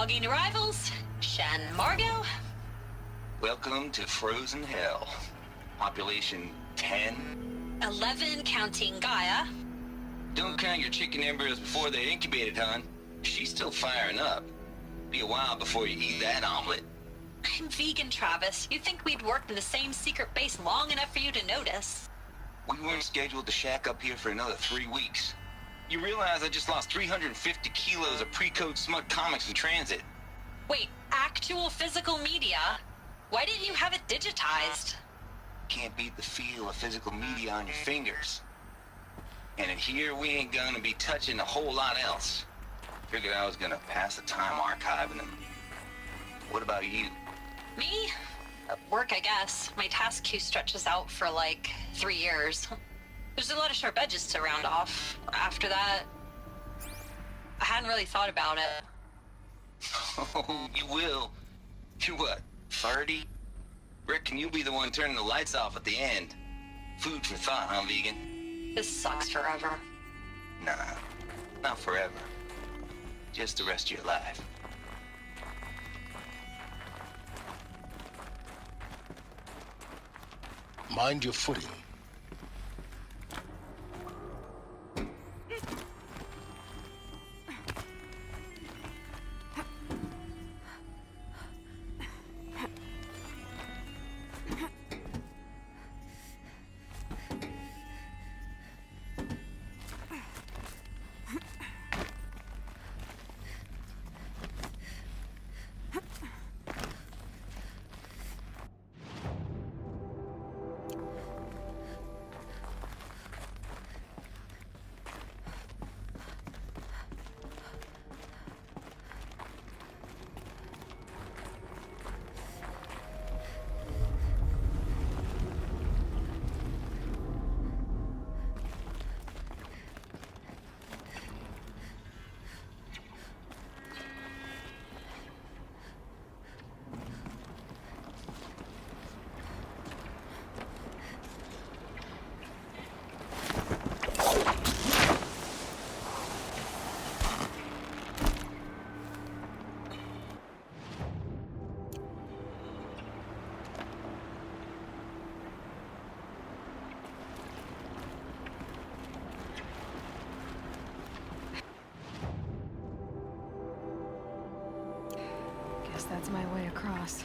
Logging arrivals. Shan Margot. Welcome to Frozen Hell. Population 10? 11 counting Gaia. Don't count your chicken embryos before they're incubated, hon. She's still firing up. Be a while before you eat that omelet. I'm vegan, Travis. You'd think we'd worked in the same secret base long enough for you to notice. We weren't scheduled to shack up here for another 3 weeks. You realize I just lost 350 kilos of pre-code smut comics in transit. Wait, actual physical media? Why didn't you have it digitized? Can't beat the feel of physical media on your fingers. And in here, we ain't gonna be touching a whole lot else. Figured I was gonna pass the time archiving them. What about you? Me? Work, I guess. My task queue stretches out for like 3 years. There's a lot of sharp edges to round off. After that, I hadn't really thought about it. Oh, you will. You're what, 30? Reckon you'll be the one turning the lights off at the end. Food for thought, huh, vegan? This sucks forever. Nah, not forever. Just the rest of your life. Mind your footing. That's my way across.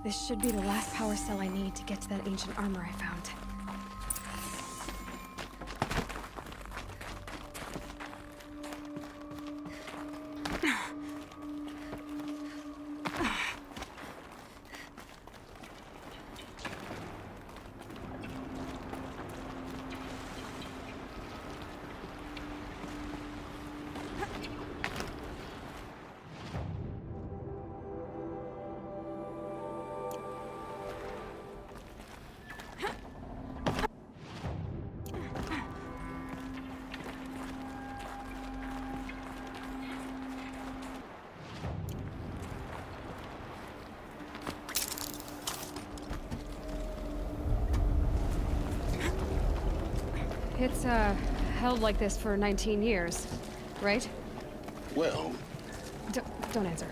This should be the last power cell I need to get to that ancient armor I found. It's, held like this for 19 years, right? Well, Don't answer.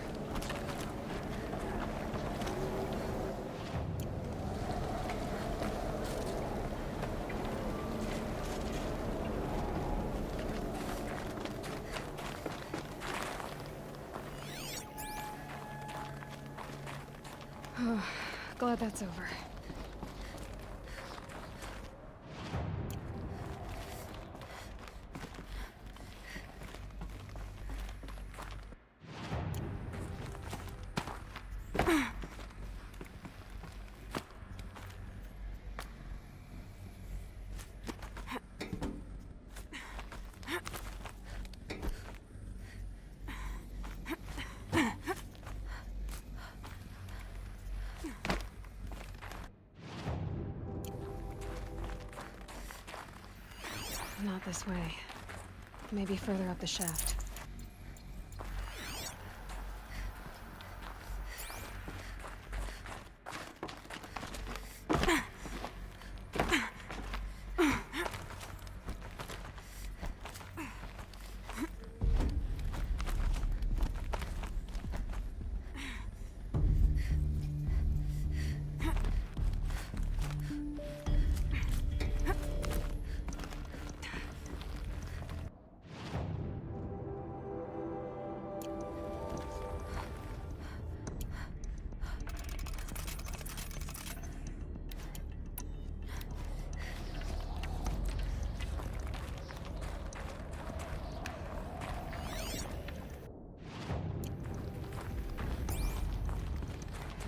Glad that's over. Not this way. Maybe further up the shaft.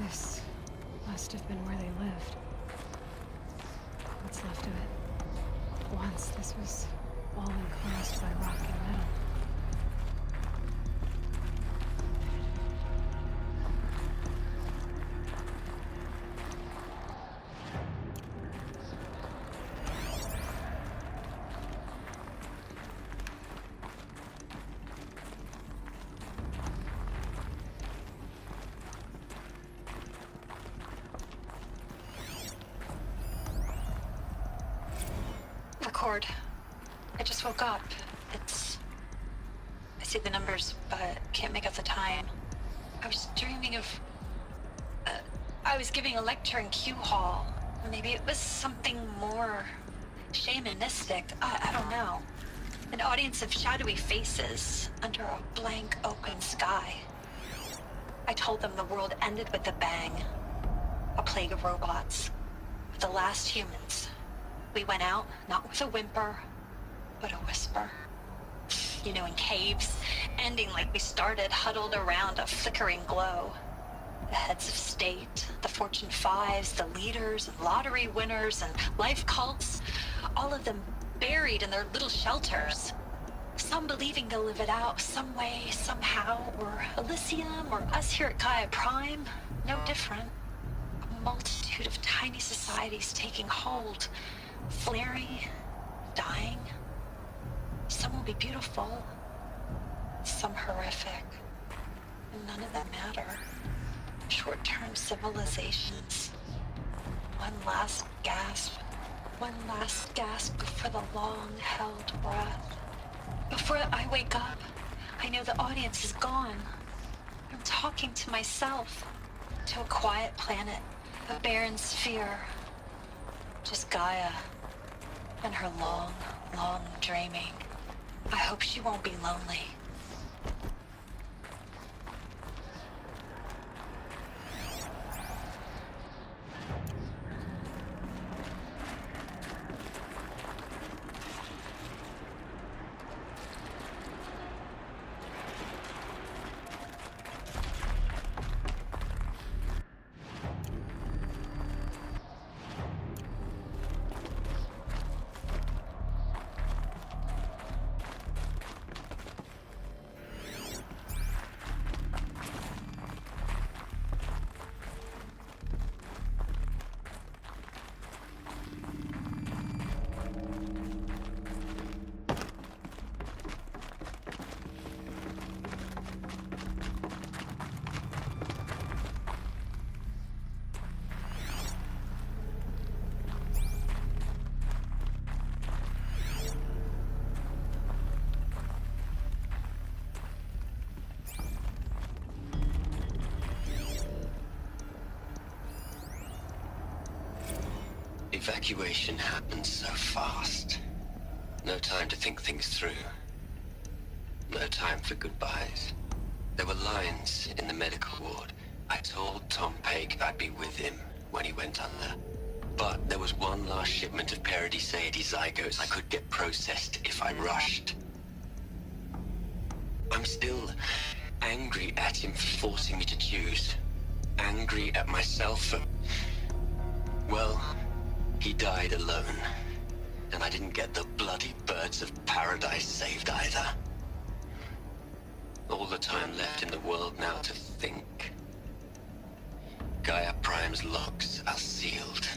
This must have been where they lived. What's left of it. Once this was all enclosed by rock and metal. Record. I just woke up. I see the numbers, but can't make out the time. I was dreaming of... I was giving a lecture in Q Hall. Maybe it was something more shamanistic. I don't know. An audience of shadowy faces under a blank open sky. I told them the world ended with a bang. A plague of robots. The last humans. We went out, not with a whimper, but a whisper. You know, in caves, ending like we started, huddled around a flickering glow. The heads of state, the Fortune 5s, the leaders, and lottery winners, and life cults, all of them buried in their little shelters. Some believing they'll live it out some way, somehow, or Elysium, or us here at Gaia Prime, no different. A multitude of tiny societies taking hold. Flaring, dying. Some will be beautiful, some horrific, and none of them matter. Short-term civilizations. One last gasp before the long-held breath. Before I wake up, I know the audience is gone. I'm talking to myself, to a quiet planet, a barren sphere. Just Gaia. And her long, long dreaming. I hope she won't be lonely. Evacuation happened so fast. No time to think things through. No time for goodbyes. There were lines in the medical ward. I told Tom Peg I'd be with him when he went under. But there was one last shipment of Paradiseidae zygotes I could get processed if I rushed. I'm still angry at him for forcing me to choose. angry at myself for... Well, he died alone. And I didn't get the bloody birds of paradise saved either. All the time left in the world now to think. Gaia Prime's locks are sealed.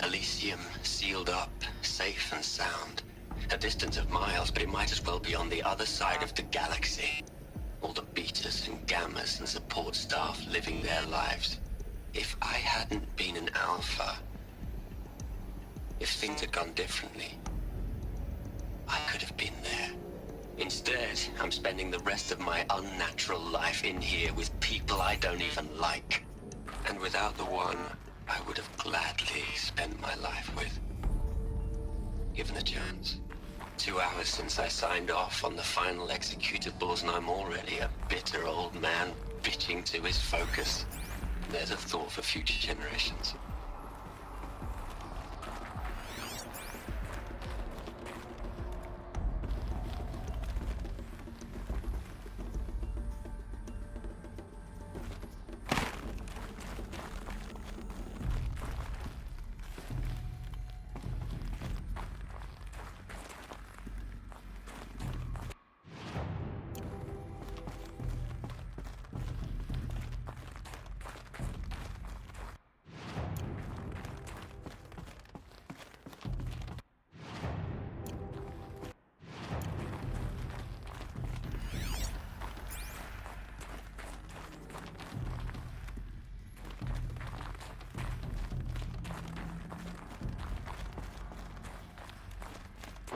Elysium sealed up, safe and sound. A distance of miles, but it might as well be on the other side of the galaxy. All the betas and gammas and support staff living their lives. If I hadn't been an alpha, if things had gone differently, I could have been there. Instead, I'm spending the rest of my unnatural life in here with people I don't even like. And without the one I would have gladly spent my life with. Given the chance. 2 hours since I signed off on the final executables, and I'm already a bitter old man bitching to his focus. There's a thought for future generations.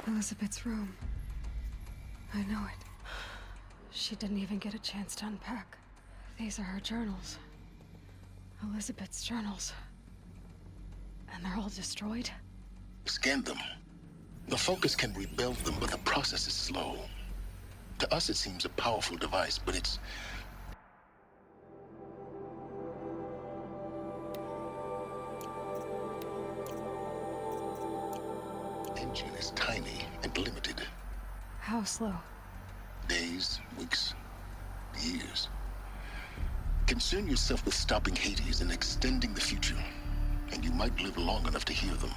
Elisabeth's room. I know it. She didn't even get a chance to unpack. These are her journals. Elisabeth's journals. And they're all destroyed? Scan them. The Focus can rebuild them, but the process is slow. To us, it seems a powerful device, but its engine is tiny and limited. How slow? Days, weeks, years. Concern yourself with stopping Hades and extending the future, and you might live long enough to hear them.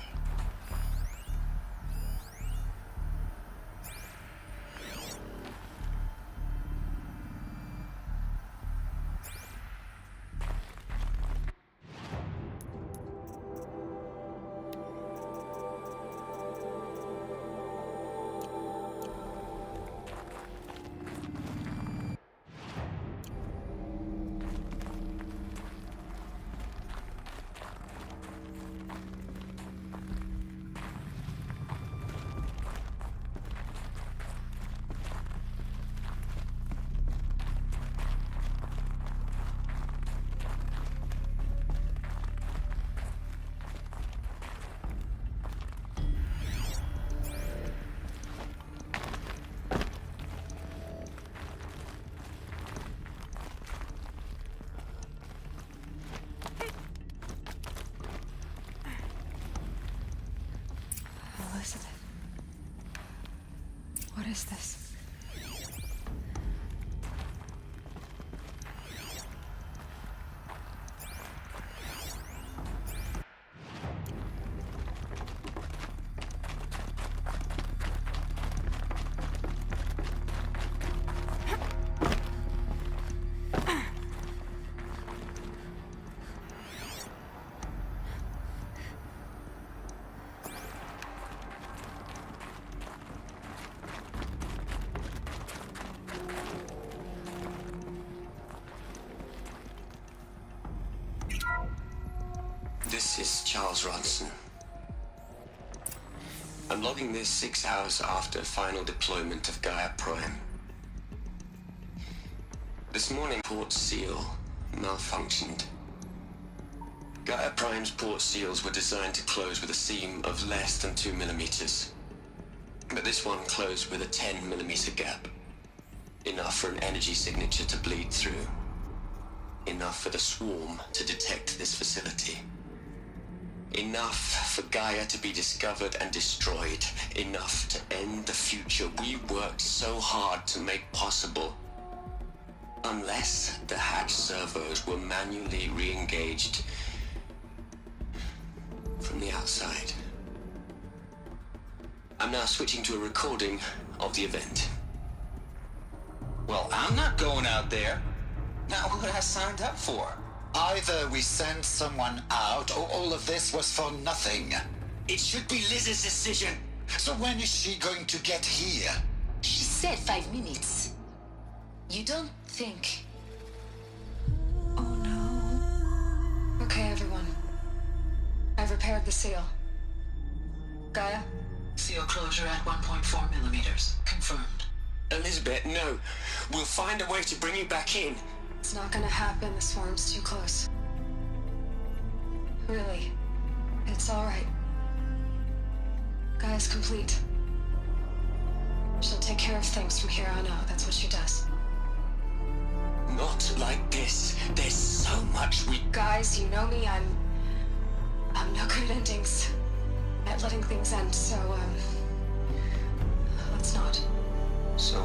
Elisabeth. What is this? This is Charles Ronson. I'm logging this 6 hours after final deployment of Gaia Prime. This morning, port seal malfunctioned. Gaia Prime's port seals were designed to close with a seam of less than 2 millimeters. But this one closed with a 10 millimeter gap. Enough for an energy signature to bleed through. Enough for the swarm to detect this facility. Enough for Gaia to be discovered and destroyed. Enough to end the future we worked so hard to make possible. Unless the hatch servos were manually re-engaged from the outside. I'm now switching to a recording of the event. Well, I'm not going out there. Not what I signed up for. Either we send someone out, or all of this was for nothing. It should be Liz's decision. So when is she going to get here? She said 5 minutes. You don't think... Oh no. Okay, everyone. I've repaired the seal. Gaia? Seal closure at 1.4 millimeters. Confirmed. Elisabeth, no. We'll find a way to bring you back in. It's not gonna happen. The swarm's too close. Really. It's alright. Gaia's complete. She'll take care of things from here on out. That's what she does. Not like this. There's so much we... Guys, you know me. I'm no good at endings. At letting things end, so, let's not. So,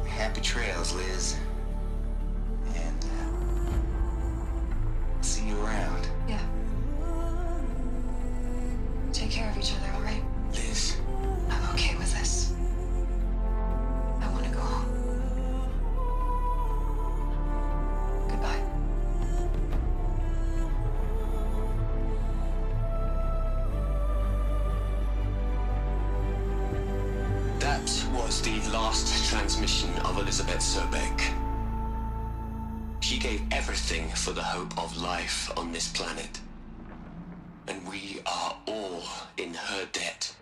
happy trails, Liz. And, see you around. Yeah. Take care of each other, alright? Liz, I'm okay with this. I want to go home. Goodbye. that was the last transmission of Elisabeth Sobeck. She gave everything for the hope of life on this planet. And we are all in her debt.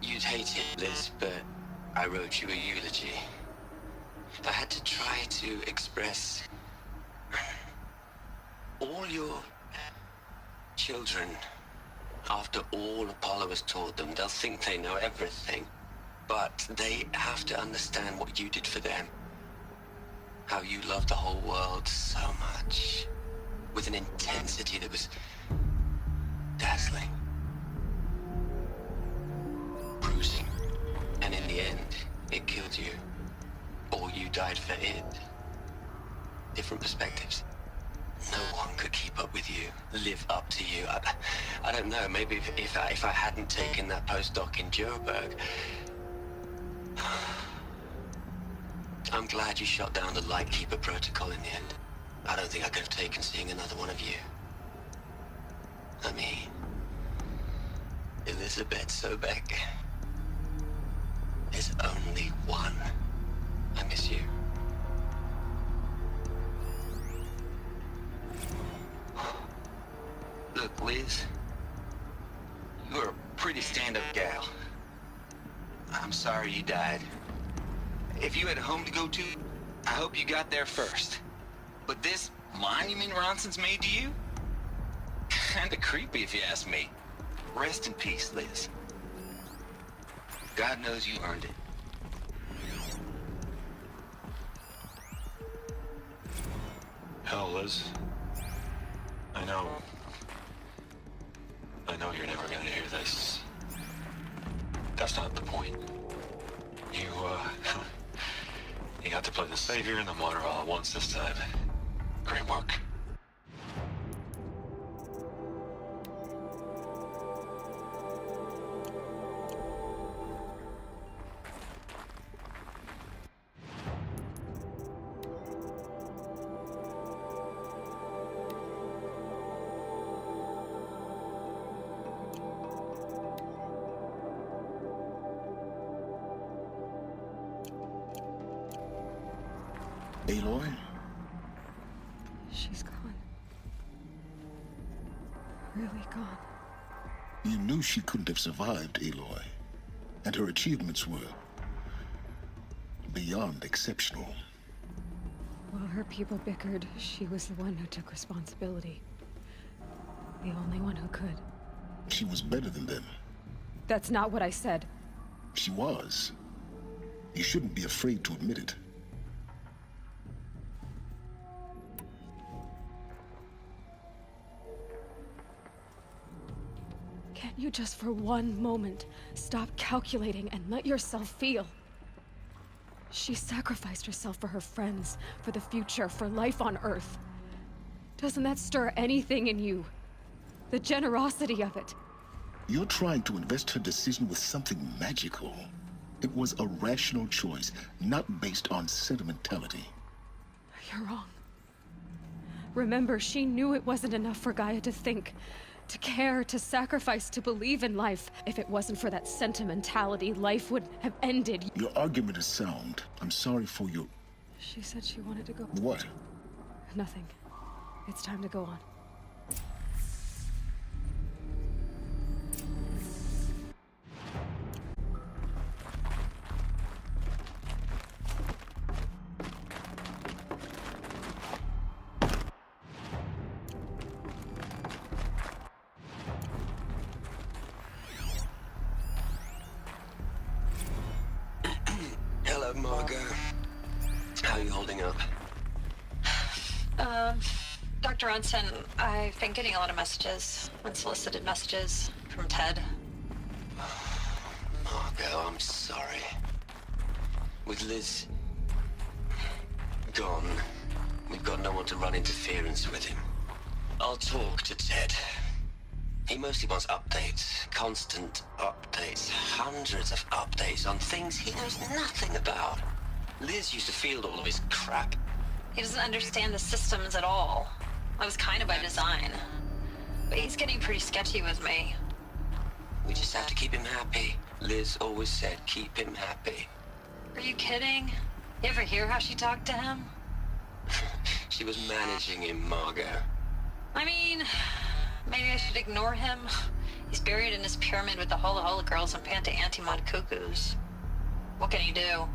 You'd hate it, Liz, but I wrote you a eulogy. I had to try to express all your children. After all Apollo has taught them, they'll think they know everything. But they have to understand what you did for them. How you loved the whole world so much. With an intensity that was dazzling. Bruising. And in the end, it killed you. Or you died for it. Different perspectives. No one could keep up with you, live up to you. I don't know, maybe if I hadn't taken that postdoc in Joburg. I'm glad you shot down the Lightkeeper protocol in the end. I don't think I could have taken seeing another one of you. I mean, Elisabeth Sobeck. There's only one. I miss you. Look, Liz, you're a pretty stand-up gal. I'm sorry you died. If you had a home to go to, I hope you got there first. But this monument Ronson's made to you? Kinda creepy if you ask me. Rest in peace, Liz. God knows you earned it. Hell, Liz. I know you're never gonna hear this. That's not the point. You, you got to play the savior and the martyr all at once this time. Great work. Aloy? She's gone. Really gone. You knew she couldn't have survived, Aloy. And her achievements were beyond exceptional. While her people bickered, she was the one who took responsibility. The only one who could. She was better than them. That's not what I said. She was. You shouldn't be afraid to admit it. you just for one moment stop calculating and let yourself feel. She sacrificed herself for her friends, for the future, for life on Earth. Doesn't that stir anything in you? The generosity of it. You're trying to invest her decision with something magical. It was a rational choice, not based on sentimentality. You're wrong. Remember, she knew it wasn't enough for Gaia to think, to care, to sacrifice, to believe in life. If it wasn't for that sentimentality, life would have ended. Your argument is sound. I'm sorry for your... She said she wanted to go. What? Nothing. It's time to go on. Hello, Margot. How are you holding up? Dr. Ronson, I've been getting a lot of messages, unsolicited messages from Ted. Margot, I'm sorry. With Liz gone, we've got no one to run interference with him. I'll talk to Ted. He mostly wants updates, constant updates, hundreds of updates on things he knows nothing about. Liz used to field all of his crap. He doesn't understand the systems at all. That was kind of by design. But he's getting pretty sketchy with me. We just have to keep him happy. Liz always said keep him happy. Are you kidding? You ever hear how she talked to him? She was managing him, Margot. I mean, maybe I should ignore him. He's buried in his pyramid with the Hola Hola girls and Panta Antimod cuckoos. What can he do?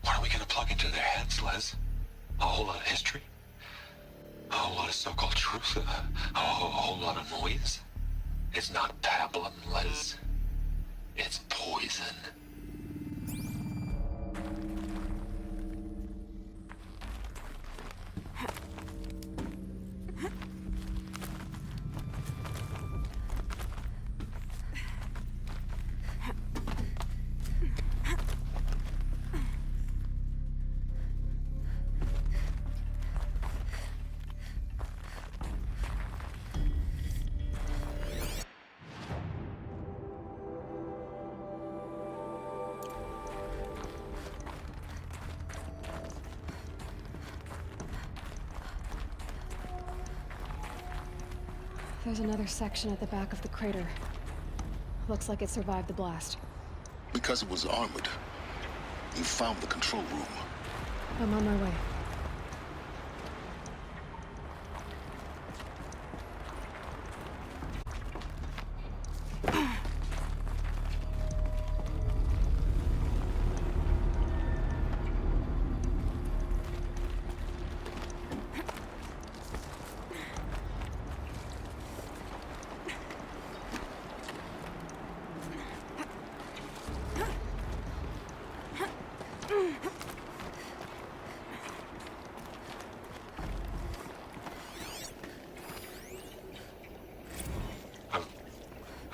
What are we gonna plug into their heads, Liz? A whole lot of history? A whole lot of so-called truth? A whole lot of noise? It's not pablum, Liz. It's poison. There's another section at the back of the crater. Looks like it survived the blast. Because it was armored, you found the control room. I'm on my way.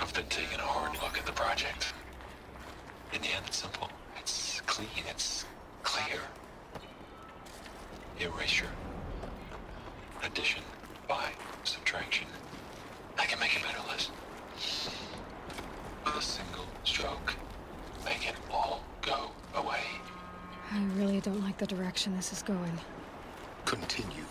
I've been taking a hard look at the project. In the end, it's simple. It's clean. It's clear. Erasure. Addition. By. Subtraction. I can make it better, Liz. With a single stroke. Make it all go away. I really don't like the direction this is going. Continue.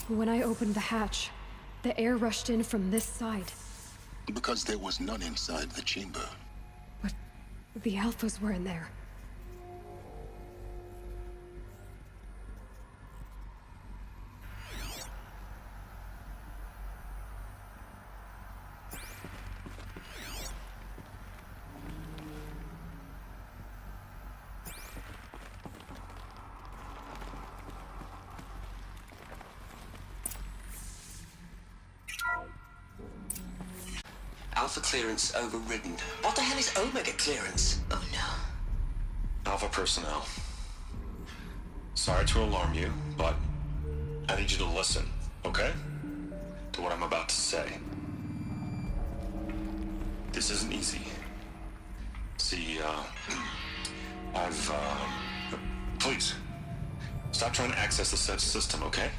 When I opened the hatch, the air rushed in from this side. Because there was none inside the chamber. But the Alphas were in there. Alpha clearance overridden. What the hell is Omega clearance? Oh no. Alpha personnel. Sorry to alarm you, but I need you to listen, okay? To what I'm about to say. This isn't easy. See, please, stop trying to access the said system, okay?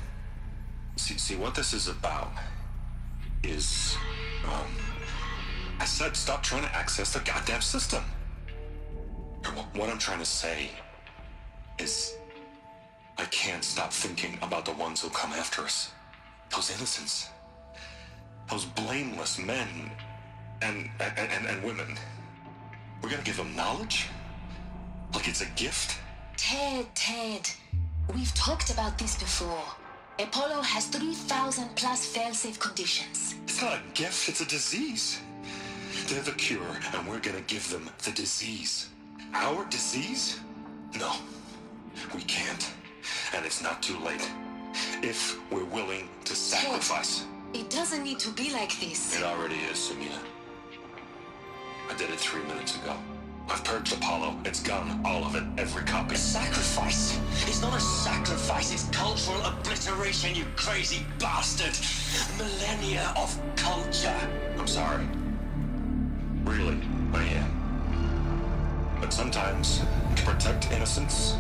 See, what this is about is, I said stop trying to access the goddamn system. What I'm trying to say is I can't stop thinking about the ones who come after us. Those innocents. Those blameless men and women. We're gonna give them knowledge? Like it's a gift? Ted. We've talked about this before. Apollo has 3,000 plus fail-safe conditions. It's not a gift, it's a disease. They're the cure, and we're gonna give them the disease. Our disease? No, we can't. And it's not too late. If we're willing to sacrifice. It doesn't need to be like this. It already is, Samina. I did it 3 minutes ago. I've purged Apollo. It's gone. All of it. Every copy. A sacrifice? It's not a sacrifice, it's cultural obliteration, you crazy bastard! Millennia of culture! I'm sorry. Really, I am. But sometimes, to protect innocence,